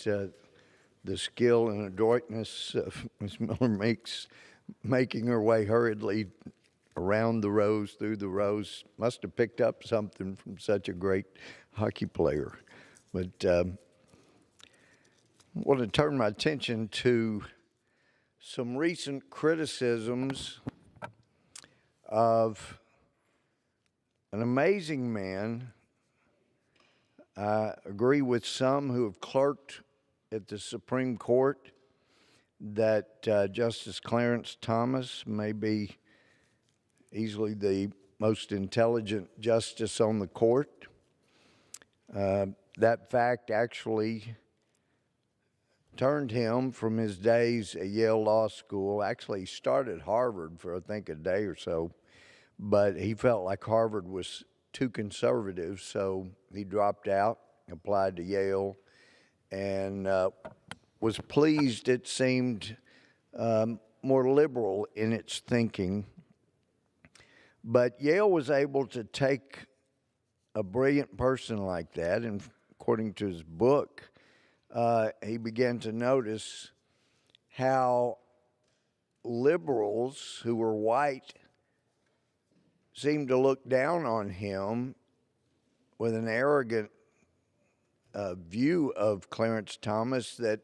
uh, the skill and adroitness of Ms. Miller making her way hurriedly around the rows, through the rows, must have picked up something from such a great hockey player. But I want to turn my attention to some recent criticisms of an amazing man. I agree with some who have clerked at the Supreme Court that Justice Clarence Thomas may be easily the most intelligent justice on the court. That fact actually turned him from his days at Yale Law School. Actually, he started Harvard for, I think, a day or so, but he felt like Harvard was too conservative, so he dropped out, applied to Yale, and was pleased it seemed more liberal in its thinking. But Yale was able to take a brilliant person like that, and according to his book, he began to notice how liberals who were white seemed to look down on him with an arrogant view of Clarence Thomas that,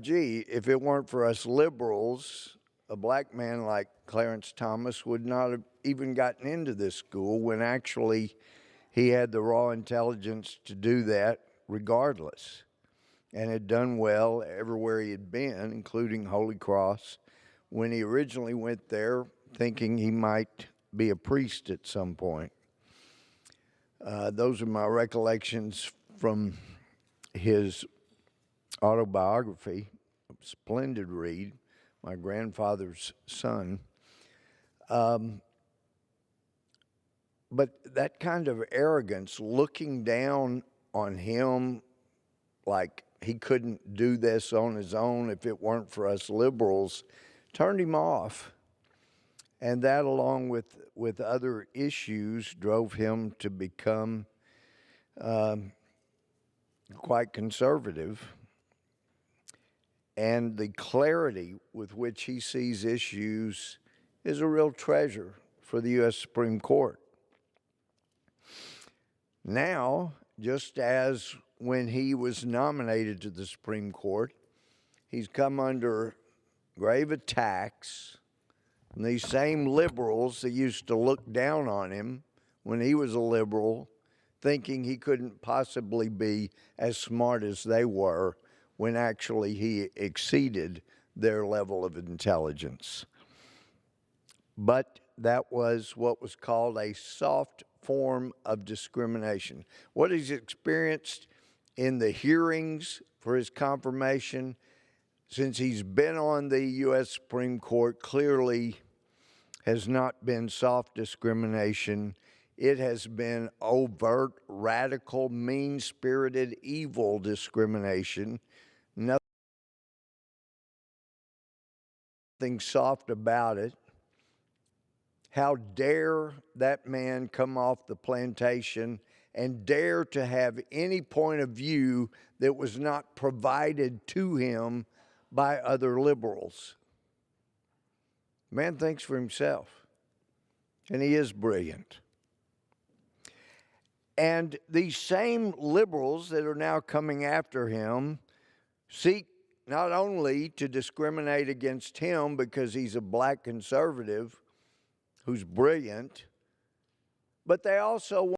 gee, if it weren't for us liberals, a black man like Clarence Thomas would not have even gotten into this school, when actually he had the raw intelligence to do that regardless, and had done well everywhere he had been, including Holy Cross, when he originally went there thinking he might be a priest at some point. Those are my recollections from his autobiography, a splendid read, My Grandfather's Son. But that kind of arrogance, looking down on him like he couldn't do this on his own if it weren't for us liberals, turned him off. And that, along with other issues, drove him to become quite conservative. And the clarity with which he sees issues is a real treasure for the U.S. Supreme Court. Now, just as when he was nominated to the Supreme Court, he's come under grave attacks from these same liberals that used to look down on him when he was a liberal, thinking he couldn't possibly be as smart as they were, when actually he exceeded their level of intelligence. But that was what was called a soft form of discrimination. What he's experienced in the hearings for his confirmation since he's been on the U.S. Supreme Court clearly has not been soft discrimination. It has been overt, radical, mean-spirited, evil discrimination. Nothing soft about it. How dare that man come off the plantation and dare to have any point of view that was not provided to him by other liberals? Man thinks for himself, and he is brilliant. And these same liberals that are now coming after him seek not only to discriminate against him because he's a black conservative who's brilliant, but they also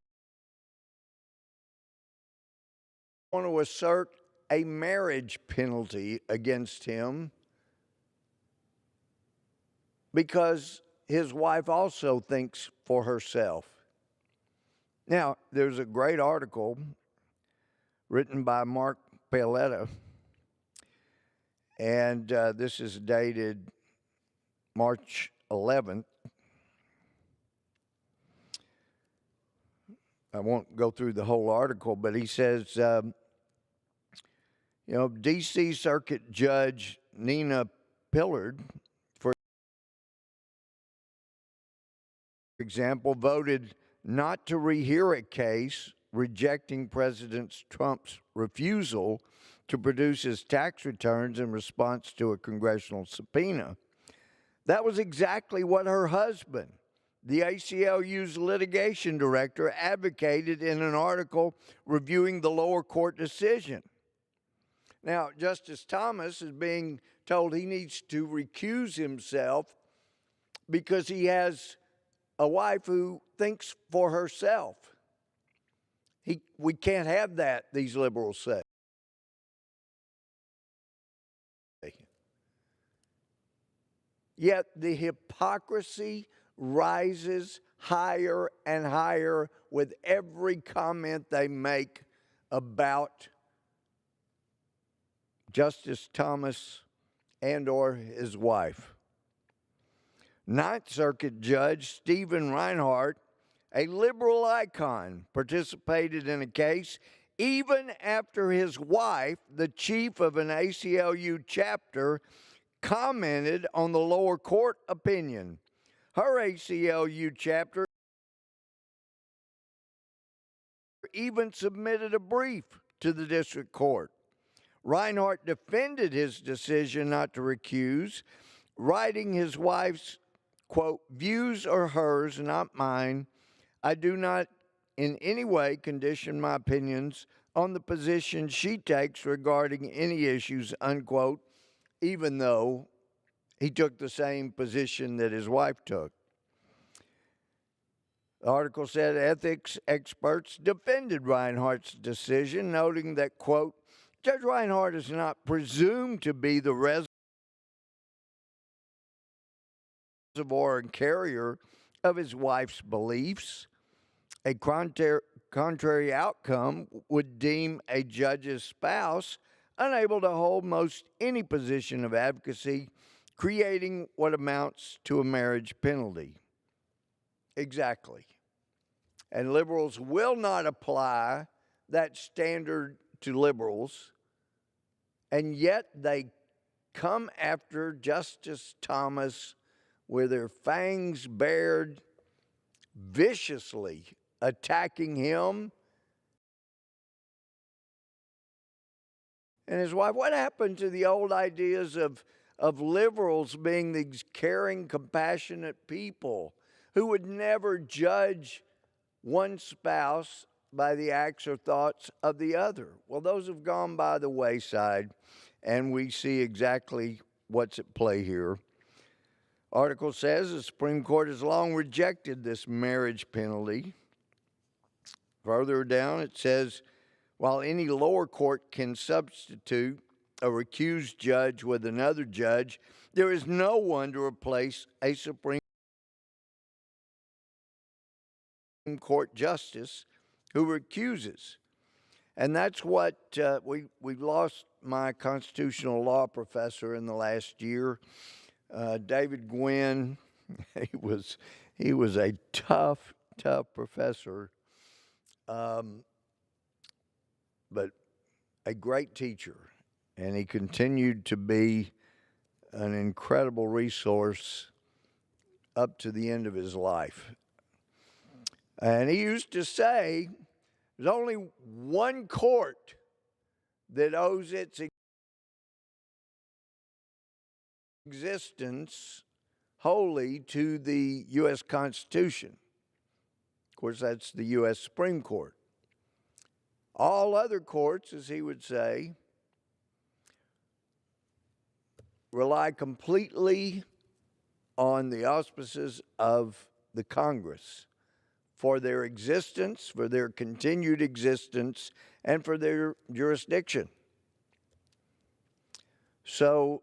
want to assert a marriage penalty against him because his wife also thinks for herself. Now, there's a great article written by Mark Paoletta, and this is dated March 11th. I won't go through the whole article, but he says, D.C. Circuit Judge Nina Pillard, for example, voted not to rehear a case rejecting President Trump's refusal to produce his tax returns in response to a congressional subpoena. That was exactly what her husband, the ACLU's litigation director, advocated in an article reviewing the lower court decision. Now, Justice Thomas is being told he needs to recuse himself because he has a wife who thinks for herself. We can't have that, these liberals say. Yet the hypocrisy rises higher and higher with every comment they make about Justice Thomas and or his wife. Ninth Circuit Judge Stephen Reinhart, a liberal icon, participated in a case even after his wife, the chief of an ACLU chapter, commented on the lower court opinion. Her ACLU chapter even submitted a brief to the district court. Reinhart defended his decision not to recuse, writing his wife's, quote, "Views are hers, not mine. I do not in any way condition my opinions on the position she takes regarding any issues," unquote, even though he took the same position that his wife took. The article said ethics experts defended Reinhart's decision, noting that, quote, "Judge Reinhart is not presumed to be the reservoir and carrier of his wife's beliefs. A contrary outcome would deem a judge's spouse unable to hold most any position of advocacy, creating what amounts to a marriage penalty." Exactly. And liberals will not apply that standard to liberals, and yet they come after Justice Thomas with their fangs bared, viciously attacking him and his wife. What happened to the old ideas of liberals being these caring, compassionate people who would never judge one spouse by the acts or thoughts of the other? Well, those have gone by the wayside, and we see exactly what's at play here. Article says the Supreme Court has long rejected this marriage penalty. Further down, it says, while any lower court can substitute a recused judge with another judge, there is no one to replace a Supreme Court justice who recuses. And that's what we've lost my constitutional law professor in the last year, David Gwynn. He was a tough professor, but a great teacher, and he continued to be an incredible resource up to the end of his life. And he used to say, there's only one court that owes its existence wholly to the U.S. Constitution. Of course, that's the U.S. Supreme Court. All other courts, as he would say, rely completely on the auspices of the Congress for their existence, for their continued existence, and for their jurisdiction. So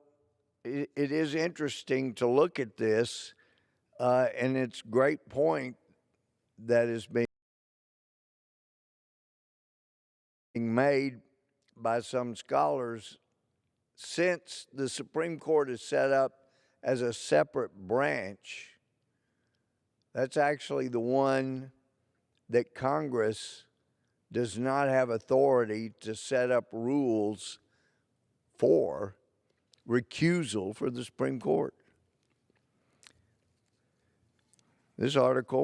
it is interesting to look at this, and it's a great point that is being made by some scholars. Since the Supreme Court is set up as a separate branch, that's actually the one that Congress does not have authority to set up rules for recusal for the Supreme Court. This article